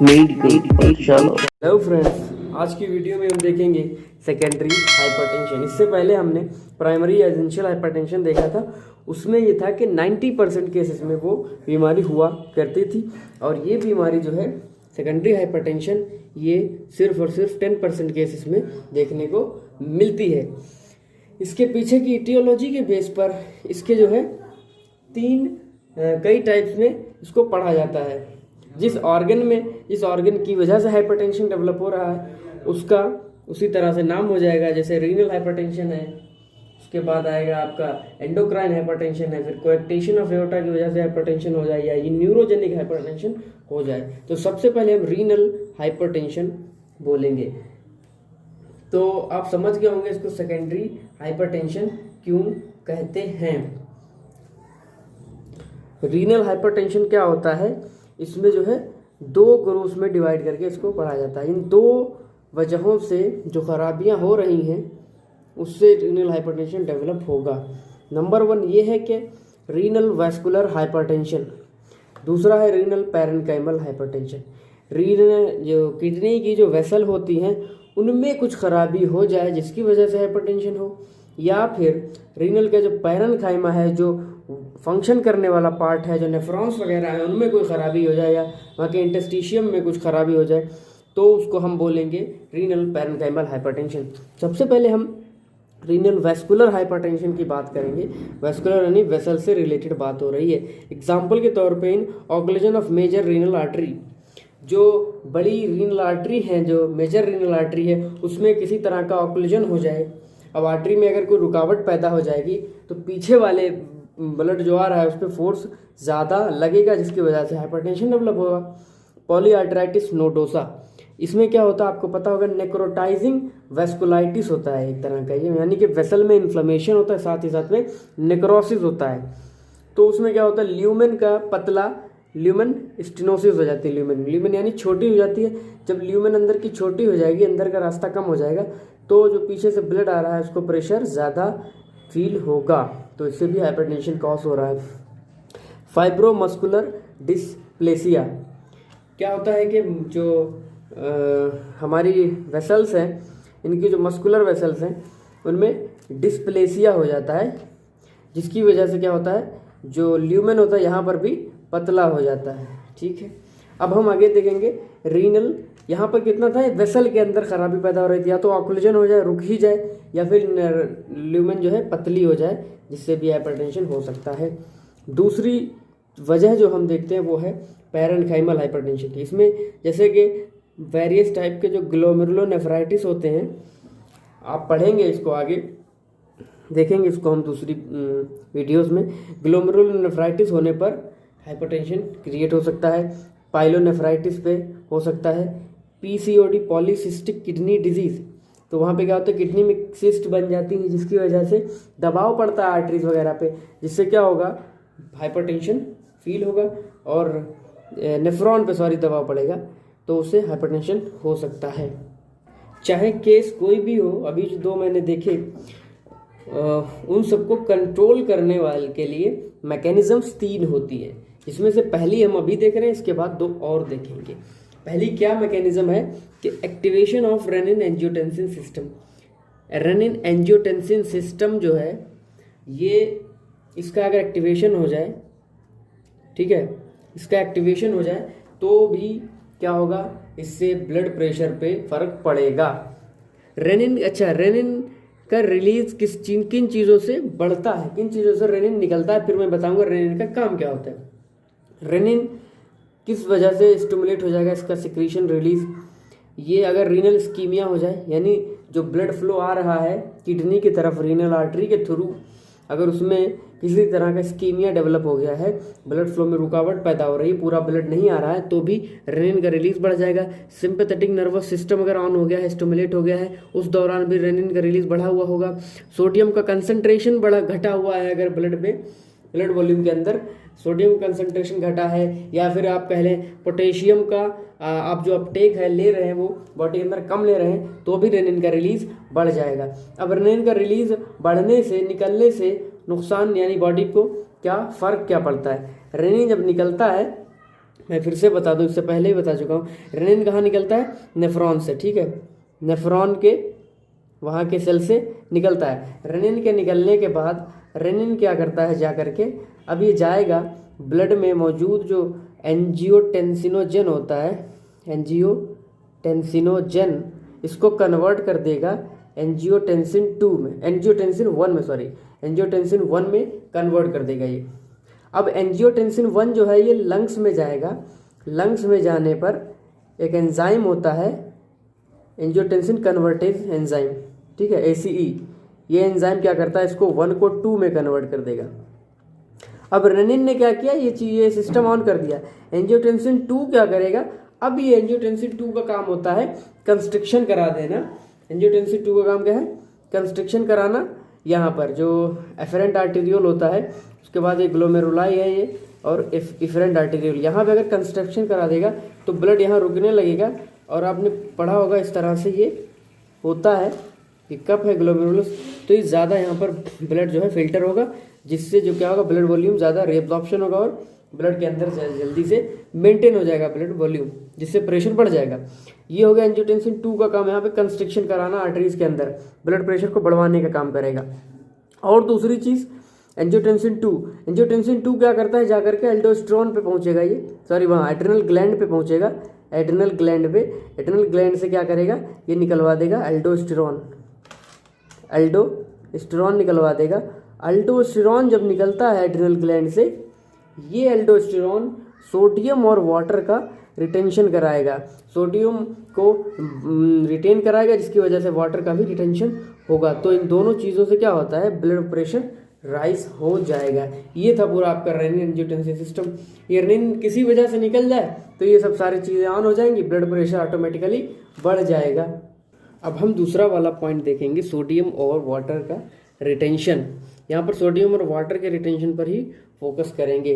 Hello friends, आज की video में हम देखेंगे सेकेंडरी हाइपरटेंशन। इससे पहले हमने प्राइमरी एसेंशियल हाइपरटेंशन देखा था। उसमें ये था कि 90% केसेस में वो बीमारी हुआ करती थी, और ये बीमारी जो है सेकेंडरी हाइपरटेंशन, ये सिर्फ और सिर्फ 10% केसेस में देखने को मिलती है। इसके पीछे की इटियोलॉजी के बेस पर इसके जो है कई टाइप्स में इसको पढ़ा जाता है। जिस ऑर्गन की वजह से हाइपरटेंशन डेवलप हो रहा है उसका उसी तरह से नाम हो जाएगा। जैसे रीनल हाइपरटेंशन है, उसके बाद आएगा आपका एंडोक्राइन हाइपरटेंशन है, फिर कोएक्टेशन ऑफ एओर्टा की वजह से हाइपरटेंशन हो जाए, या ये न्यूरोजेनिक हाइपरटेंशन हो जाए। तो सबसे पहले हम रीनल हाइपरटेंशन बोलेंगे। तो आप समझ गए होंगे इसको सेकेंडरी हाइपरटेंशन क्यों कहते हैं। रीनल हाइपरटेंशन क्या होता है, इसमें जो है 2 ग्रुप्स में डिवाइड करके इसको पढ़ा जाता है। इन 2 वजहों से जो खराबियां हो रही हैं उससे रीनल हाइपरटेंशन डेवलप होगा। नंबर 1 ये है कि रीनल वैस्कुलर हाइपरटेंशन, दूसरा है रीनल पैरेन्काइमल हाइपरटेंशन। रीनल जो किडनी की जो वेसल होती हैं उनमें कुछ खराबी हो जाए जिसकी वजह से हाइपरटेंशन हो, या फिर रीनल का जो पैरेन्काइमा है, जो फंक्शन करने वाला पार्ट है, जो नेफ्रॉन्स वगैरह है, उनमें कोई खराबी हो जाए, या वहाँ के इंटेस्टिशियम में कुछ खराबी हो जाए, तो उसको हम बोलेंगे रीनल पैरेन्काइमल हाइपरटेंशन। सबसे पहले हम रीनल वैस्कुलर हाइपरटेंशन की बात करेंगे। वैस्कुलर यानी वेसल से रिलेटेड बात हो रही है। एग्जाम्पल के तौर पे in occlusion of major renal artery, जो बड़ी रीनल आर्टरी है, जो मेजर रीनल आर्टरी है, उसमें किसी तरह का ऑक्लूजन हो जाए। अब आर्टरी में अगर कोई रुकावट पैदा हो जाएगी तो पीछे वाले ब्लड जो आ रहा है उस पर फोर्स ज़्यादा लगेगा, जिसकी वजह से हाइपरटेंशन डेवलप होगा। पॉलीआर्टराइटिस नोडोसा, इसमें क्या होता है आपको पता होगा, नेक्रोटाइजिंग वेस्कुलाइटिस होता है एक तरह का, ये यानी कि वेसल में इन्फ्लेमेशन होता है, साथ ही साथ में नेक्रोसिस होता है। तो उसमें क्या होता है, ल्यूमेन का पतला, ल्यूमेन स्टेनोसिस हो जाती है। ल्यूमेन यानी छोटी हो जाती है। जब ल्यूमेन अंदर की छोटी हो जाएगी, अंदर का रास्ता कम हो जाएगा, तो जो पीछे से ब्लड आ रहा है उसको प्रेशर ज़्यादा फील होगा, तो इससे भी हाइपरटेंशन कॉज हो रहा है। फाइब्रोमस्कुलर डिस्प्लेसिया, क्या होता है कि जो हमारी वेसल्स हैं, इनकी जो मस्कुलर वेसल्स हैं उनमें डिस्प्लेसिया हो जाता है, जिसकी वजह से क्या होता है, जो ल्यूमेन होता है यहाँ पर भी पतला हो जाता है। ठीक है, अब हम आगे देखेंगे रीनल। यहाँ पर कितना था, वेसल के अंदर खराबी पैदा हो रही थी, या तो ऑक्लूजन हो जाए, रुक ही जाए, या फिर ल्यूमेन जो है पतली हो जाए, जिससे भी हाइपरटेंशन हो सकता है। दूसरी वजह जो हम देखते हैं वो है पैरेन्काइमल हाइपरटेंशन की। इसमें जैसे कि वेरियस टाइप के जो ग्लोमेरुलोनेफ्राइटिस होते हैं, आप पढ़ेंगे इसको आगे, देखेंगे इसको हम दूसरी वीडियोस में। ग्लोमेरुलोनेफ्राइटिस होने पर हाइपरटेंशन क्रिएट हो सकता है। पाइलोनेफ्राइटिस पे हो सकता है। पीसीओडी, पॉलीसिस्टिक किडनी डिजीज, तो वहाँ पे क्या होता है, किडनी में सिस्ट बन जाती है, जिसकी वजह से दबाव पड़ता है आर्टरीज वगैरह पे, जिससे क्या होगा, हाइपरटेंशन फील होगा, और नेफ्रॉन पे दबाव पड़ेगा, तो उससे हाइपरटेंशन हो सकता है। चाहे केस कोई भी हो, अभी जो 2 मैंने देखे, उन सबको कंट्रोल करने वाले के लिए मैकेनिज्म्स 3 होती है, जिसमें से पहली हम अभी देख रहे हैं, इसके बाद 2 और देखेंगे। पहली क्या मैकेनिज्म है कि activation of renin angiotensin system. Renin angiotensin system जो है, ये इसका अगर एक्टिवेशन हो जाए, ठीक है, इसका एक्टिवेशन हो जाए तो भी क्या होगा, इससे ब्लड प्रेशर पे फर्क पड़ेगा। रेनिन, अच्छा, रेनिन का रिलीज किन चीज़ों से बढ़ता है, किन चीज़ों से रेनिन निकलता है, फिर मैं बताऊंगा रेनिन का काम क्या होता है। रेनिन किस वजह से स्टिमुलेट हो जाएगा, इसका सिक्रीशन रिलीज, ये अगर रीनल इस्कीमिया हो जाए, यानी जो ब्लड फ्लो आ रहा है किडनी की तरफ रीनल आर्टरी के थ्रू, अगर उसमें किसी तरह का इस्कीमिया डेवलप हो गया है, ब्लड फ्लो में रुकावट पैदा हो रही है, पूरा ब्लड नहीं आ रहा है, तो भी रेनिन का रिलीज बढ़ जाएगा। सिंपैथेटिक नर्वस सिस्टम अगर ऑन हो गया है, स्टिमुलेट हो गया है, उस दौरान भी रेनिन का रिलीज बढ़ा हुआ होगा। सोडियम का कंसंट्रेशन घटा हुआ है, अगर ब्लड वॉल्यूम के अंदर सोडियम कंसंट्रेशन घटा है, या फिर आप कह लें पोटेशियम का आप जो अपटेक है ले रहे हैं वो बॉडी के अंदर कम ले रहे हैं, तो भी रेनिन का रिलीज बढ़ जाएगा। अब रेनिन का रिलीज बढ़ने से, निकलने से नुकसान, यानी बॉडी को क्या फ़र्क क्या पड़ता है। रेनिन जब निकलता है मैं फिर से बता दूं, इससे पहले ही बता चुका हूँ। रेनिन कहाँ निकलता है? नेफ्रॉन से, ठीक है, नेफ्रॉन के वहाँ के सेल से निकलता है। रेनिन के निकलने के बाद रेनिन क्या करता है, जा करके अब ये जाएगा ब्लड में मौजूद जो एंजियोटेंसिनोजन होता है, एंजियोटेंसिनोजन, इसको कन्वर्ट कर देगा एंजियोटेंसिन 2 में, एंजियोटेंसिन 1 में, सॉरी, एंजियोटेंसिन 1 में कन्वर्ट कर देगा ये। अब एंजियोटेंसिन 1 जो है ये लंग्स में जाएगा। लंग्स में जाने पर एक एंजाइम होता है एंजियोटेंसिन कन्वर्टेज एंजाइम, ठीक है, ACE। ये एंजाइम क्या करता है, इसको 1 को 2 में कन्वर्ट कर देगा। अब रेनिन ने क्या किया, ये सिस्टम ऑन कर दिया। एंजियोटेंसिन 2 क्या करेगा, अब ये एंजियोटेंसिन 2 का काम होता है कंस्ट्रिक्शन करा देना। एंजियोटेंसिन 2 का काम क्या है, कंस्ट्रिक्शन कराना। यहाँ पर जो एफरेंट आर्टेरियोल होता है, उसके बाद एक ग्लोमेरुलाई है ये, और इफरेंट आर्टेरियोल, यहाँ पे अगर कंस्ट्रक्शन करा देगा तो ब्लड यहाँ रुकने लगेगा। और आपने पढ़ा होगा इस तरह से ये होता है कि कप है ग्लोमेरुलस, तो ये ज़्यादा यहाँ पर ब्लड जो है फिल्टर होगा, जिससे जो क्या होगा, ब्लड वॉल्यूम ज़्यादा रीअब्जॉर्प्शन होगा और ब्लड के अंदर जल्दी से मेंटेन हो जाएगा ब्लड वॉल्यूम, जिससे प्रेशर बढ़ जाएगा। ये हो गया एंजियोटेंसिन 2 का काम, यहाँ पे कंस्ट्रिक्शन कराना आर्टरीज के अंदर, ब्लड प्रेशर को बढ़वाने का काम करेगा। और दूसरी चीज़ एंजियोटेंसिन 2 क्या करता है, जाकर के एल्डोस्टेरोन पे पहुंचेगा ये, सॉरी वहाँ एड्रिनल ग्लैंड पे पहुंचेगा, एड्रिनल ग्लैंड पे, एड्रिनल ग्लैंड से क्या करेगा, ये निकलवा देगा एल्डोस्टेरोन निकलवा देगा। एल्डोस्टेरोन जब निकलता है एड्रिनल ग्लैंड से, ये एल्डोस्टेरोन सोडियम और वाटर का रिटेंशन कराएगा, सोडियम को रिटेन कराएगा, जिसकी वजह से वाटर का भी रिटेंशन होगा। तो इन दोनों चीज़ों से क्या होता है, ब्लड प्रेशर राइज हो जाएगा। ये था पूरा आपका रेनिन एंजियोटेंसिन सिस्टम। ये रेनिन किसी वजह से निकल जाए तो ये सब सारी चीज़ें ऑन हो जाएंगी, ब्लड प्रेशर ऑटोमेटिकली बढ़ जाएगा। अब हम दूसरा वाला पॉइंट देखेंगे, सोडियम और वाटर का रिटेंशन। यहाँ पर सोडियम और वाटर के रिटेंशन पर ही फोकस करेंगे।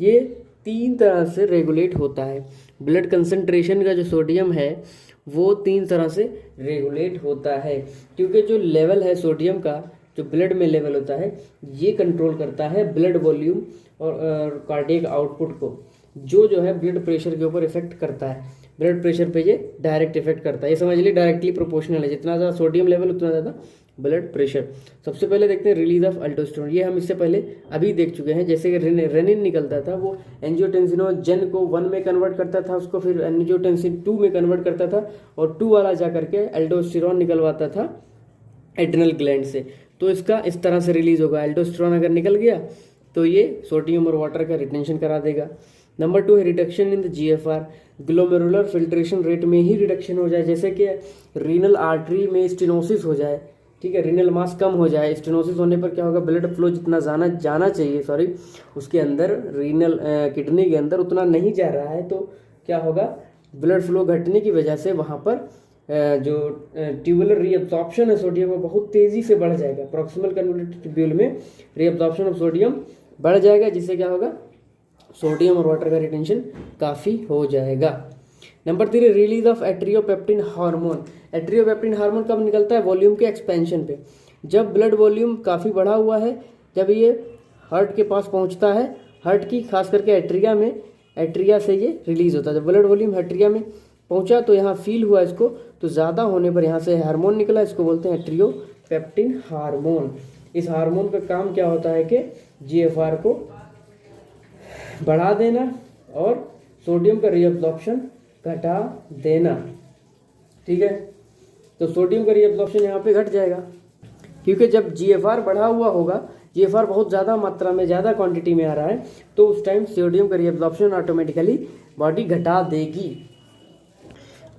ये 3 तरह से रेगुलेट होता है। ब्लड कंसंट्रेशन का जो सोडियम है वो 3 तरह से रेगुलेट होता है, क्योंकि जो लेवल है सोडियम का, जो ब्लड में लेवल होता है, ये कंट्रोल करता है ब्लड वॉल्यूम और कार्डियक आउटपुट को, जो है ब्लड प्रेशर के ऊपर इफेक्ट करता है। ब्लड प्रेशर पे ये डायरेक्ट इफेक्ट करता है, ये समझ लीजिए डायरेक्टली प्रोपोर्शनल है, जितना ज़्यादा सोडियम लेवल उतना ज़्यादा ब्लड प्रेशर। सबसे पहले देखते हैं रिलीज ऑफ अल्डोस्टेरोन। ये हम इससे पहले अभी देख चुके हैं, जैसे कि रेनिन निकलता था, वो एंजियोटेंसिनोजन को 1 में कन्वर्ट करता था, उसको फिर एंजियोटेंसिन 2 में कन्वर्ट करता था, और 2 वाला जा करके एल्डोस्टेरोन निकलवाता था एड्रिनल ग्लैंड से। तो इसका इस तरह से रिलीज होगा। एल्डोस्टेरोन अगर निकल गया तो ये सोडियम और वाटर का रिटेंशन करा देगा। नंबर 2 है reduction in the GFR, glomerular filtration rate में ही रिडक्शन हो जाए, जैसे कि रीनल आर्टरी में स्टेनोसिस हो जाए, ठीक है, रीनल मास कम हो जाए। स्टेनोसिस होने पर क्या होगा, ब्लड फ्लो जितना जाना चाहिए, सॉरी, उसके अंदर रीनल किडनी के अंदर उतना नहीं जा रहा है, तो क्या होगा, ब्लड फ्लो घटने की वजह से वहाँ पर जो ट्यूबुलर रीअब्जॉर्प्शन है सोडियम वो बहुत तेज़ी से बढ़ जाएगा। प्रॉक्सिमल कन्वोल्यूटेड ट्यूब्यूल में रीअब्जॉर्प्शन ऑफ सोडियम बढ़ जाएगा, जिससे क्या होगा, सोडियम और वाटर का रिटेंशन काफ़ी हो जाएगा। Number 3 release of atriopeptin hormone. Atriopeptin hormone कब निकलता है, वॉल्यूम के एक्सपेंशन पे। जब ब्लड वॉल्यूम काफ़ी बढ़ा हुआ है, जब ये हार्ट के पास पहुंचता है, हार्ट की खास करके एट्रिया से ये रिलीज होता है। जब ब्लड वॉल्यूम एट्रिया में पहुंचा तो यहाँ फील हुआ इसको, तो ज़्यादा होने पर यहाँ से हार्मोन निकला, इसको बोलते हैं एट्रियोपेप्टिन हार्मोन। इस हार्मोन का काम क्या होता है कि GFR को बढ़ा देना और सोडियम का रीअब्जॉर्प्शन घटा देना, ठीक है। तो सोडियम का रीअब्जॉर्प्शन यहाँ पे घट जाएगा, क्योंकि जब GFR बढ़ा हुआ होगा, GFR बहुत ज़्यादा मात्रा में, ज़्यादा क्वांटिटी में आ रहा है, तो उस टाइम सोडियम का रीअब्जॉर्प्शन ऑटोमेटिकली बॉडी घटा देगी।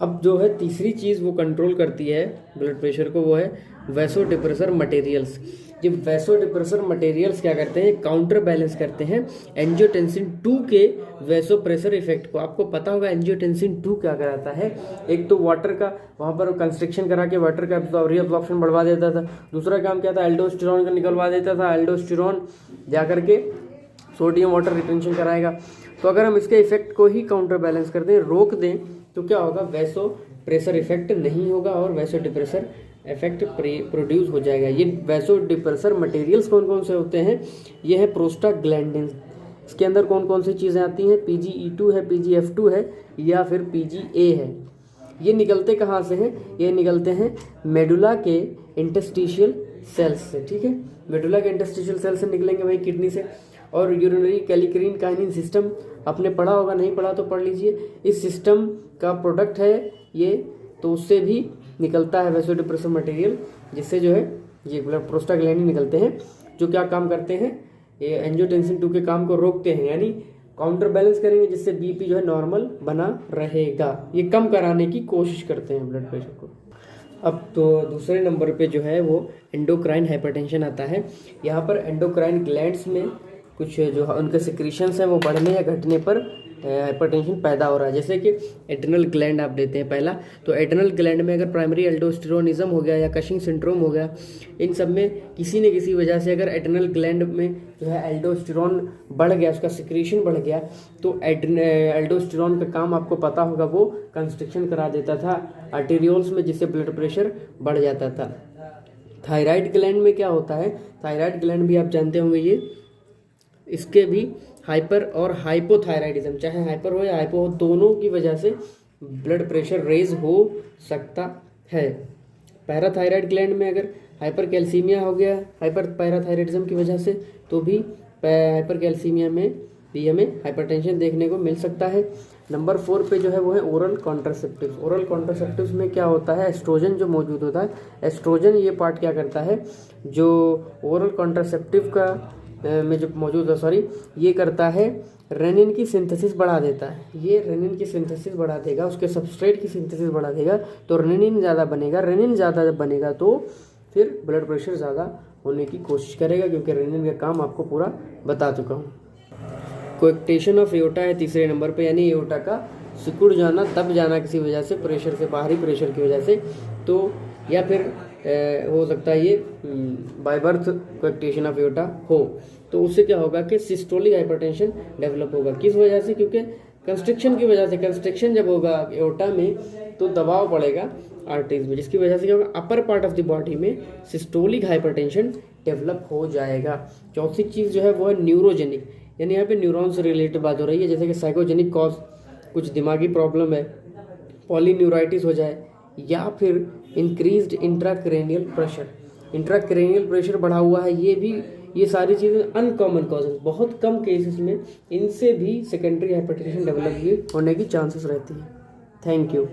अब जो है तीसरी चीज़ वो कंट्रोल करती है ब्लड प्रेशर को, वो है वैसोडिप्रेसर मटेरियल्स। ये वैसोडिप्रेसर मटेरियल्स क्या करते हैं, काउंटर बैलेंस करते हैं एंजियोटेंसिन 2 के वैसोप्रेशर इफेक्ट को। आपको पता होगा एंजियोटेंसिन 2 क्या कराता है, एक तो वाटर का वहाँ पर कंस्ट्रिक्शन करा के वाटर का रीअब्जॉर्प्शन बढ़वा देता था, दूसरा काम क्या था, एल्डोस्टेरोन का निकलवा देता था। एल्डोस्टेरोन जाकर के सोडियम वाटर रिटेंशन कराएगा। तो अगर हम इसके इफेक्ट को ही काउंटर बैलेंस कर दें, रोक दें, तो क्या होगा, वैसो प्रेशर इफेक्ट नहीं होगा और वैसो डिप्रेशर इफेक्ट प्रोड्यूस हो जाएगा। ये वैसो डिप्रेशर मटेरियल्स कौन कौन से होते हैं, ये है प्रोस्टाग्लैंडिन, इसके अंदर कौन कौन सी चीज़ें आती हैं, PGE2 है, PGF2 है या फिर PGA है। ये निकलते कहाँ से हैं, ये निकलते हैं मेडुला के इंटरस्टिशियल सेल्स से, ठीक है। मेडुला के इंटरस्टिशियल सेल से निकलेंगे भाई किडनी से। और यूरिनरी कैलिक्रीन काइनिन सिस्टम आपने पढ़ा होगा, नहीं पढ़ा तो पढ़ लीजिए। इस सिस्टम का प्रोडक्ट है ये, तो उससे भी निकलता है वैसोडिप्रेसर मटेरियल, जिससे जो है ये प्रोस्टाग्लैंडिन निकलते हैं, जो क्या काम करते हैं, ये एंजियोटेंसिन 2 के काम को रोकते हैं, यानी काउंटर बैलेंस करेंगे, जिससे बीपी जो है नॉर्मल बना रहेगा। ये कम कराने की कोशिश करते हैं ब्लड प्रेशर को। अब तो दूसरे नंबर पे जो है वो एंडोक्राइन हाइपरटेंशन आता है। यहाँ पर एंडोक्राइन ग्लैंड्स में कुछ जो उनके सिक्रीशंस हैं वो बढ़ने या घटने पर हाइपरटेंशन पैदा हो रहा है। जैसे कि एड्रिनल ग्लैंड आप देते हैं पहला, तो एड्रिनल ग्लैंड में अगर प्राइमरी एल्डोस्टेरोनिज्म हो गया या कशिंग सिंड्रोम हो गया, इन सब में किसी न किसी वजह से अगर एड्रिनल ग्लैंड में जो है एल्डोस्टेरोन बढ़ गया, उसका सिक्रीशन बढ़ गया, तो एल्डोस्टेरोन का काम आपको पता होगा, वो कंस्ट्रिक्शन करा देता था आर्टेरियोल्स में, जिससे ब्लड प्रेशर बढ़ जाता था। थायराइड ग्लैंड में क्या होता है, थायराइड ग्लैंड भी आप जानते होंगे, ये इसके भी हाइपर और हाइपोथायराइडिज्म, चाहे हाइपर हो या हाइपो हो, दोनों की वजह से ब्लड प्रेशर रेज हो सकता है। पैराथायराइड ग्लैंड में अगर हाइपर कैल्सीमिया हो गया हाइपर पैराथायराइडिज्म की वजह से, तो भी हाइपर कैल्सीमिया में भी हमें हाइपरटेंशन देखने को मिल सकता है। नंबर 4 पे जो है वो है ओरल कॉन्ट्रासेप्टिव्स। ओरल कॉन्ट्रासेप्टिव्स में क्या होता है, एस्ट्रोजन जो मौजूद होता है, एस्ट्रोजन ये पार्ट क्या करता है, जो ओरल कॉन्ट्रासेप्टिव का में जो मौजूद है, सॉरी, ये करता है रेनिन की सिंथेसिस बढ़ा देता है। ये रेनिन की सिंथेसिस बढ़ा देगा, उसके सबस्ट्रेट की सिंथेसिस बढ़ा देगा, तो रेनिन ज़्यादा बनेगा। रेनिन ज़्यादा जब बनेगा तो फिर ब्लड प्रेशर ज़्यादा होने की कोशिश करेगा, क्योंकि रेनिन का काम आपको पूरा बता चुका हूँ। कोएक्टेशन ऑफ एओर्टा है तीसरे नंबर पे, यानी एओर्टा का सिकुड़ जाना, दब जाना किसी वजह से, प्रेशर से, बाहरी प्रेशर की वजह से, तो या फिर हो सकता है ये by birth coarctation of aorta हो, तो उससे क्या होगा कि सिस्टोलिक हाइपरटेंशन डेवलप होगा। किस वजह से, क्योंकि कंस्ट्रिक्शन की वजह से, कंस्ट्रिक्शन जब होगा एओर्टा में तो दबाव पड़ेगा आर्टरीज में, जिसकी वजह से क्या होगा, upper part of the body में सिस्टोलिक हाइपरटेंशन डेवलप हो जाएगा। चौथी चीज़ जो है वो है न्यूरोजेनिक, यानी यहाँ पे न्यूरॉन से रिलेटेड बात हो रही है, जैसे कि साइकोजेनिक कॉज, कुछ दिमागी प्रॉब्लम है, पॉलीन्यूराइटिस हो जाए, या फिर increased intracranial pressure, intracranial pressure बढ़ा हुआ है, ये सारी चीज़ें अनकॉमन कॉजेज, बहुत कम केसेस में इनसे भी सेकेंडरी हाइपरटेंशन डेवलप होने की चांसेस रहती है। Thank you.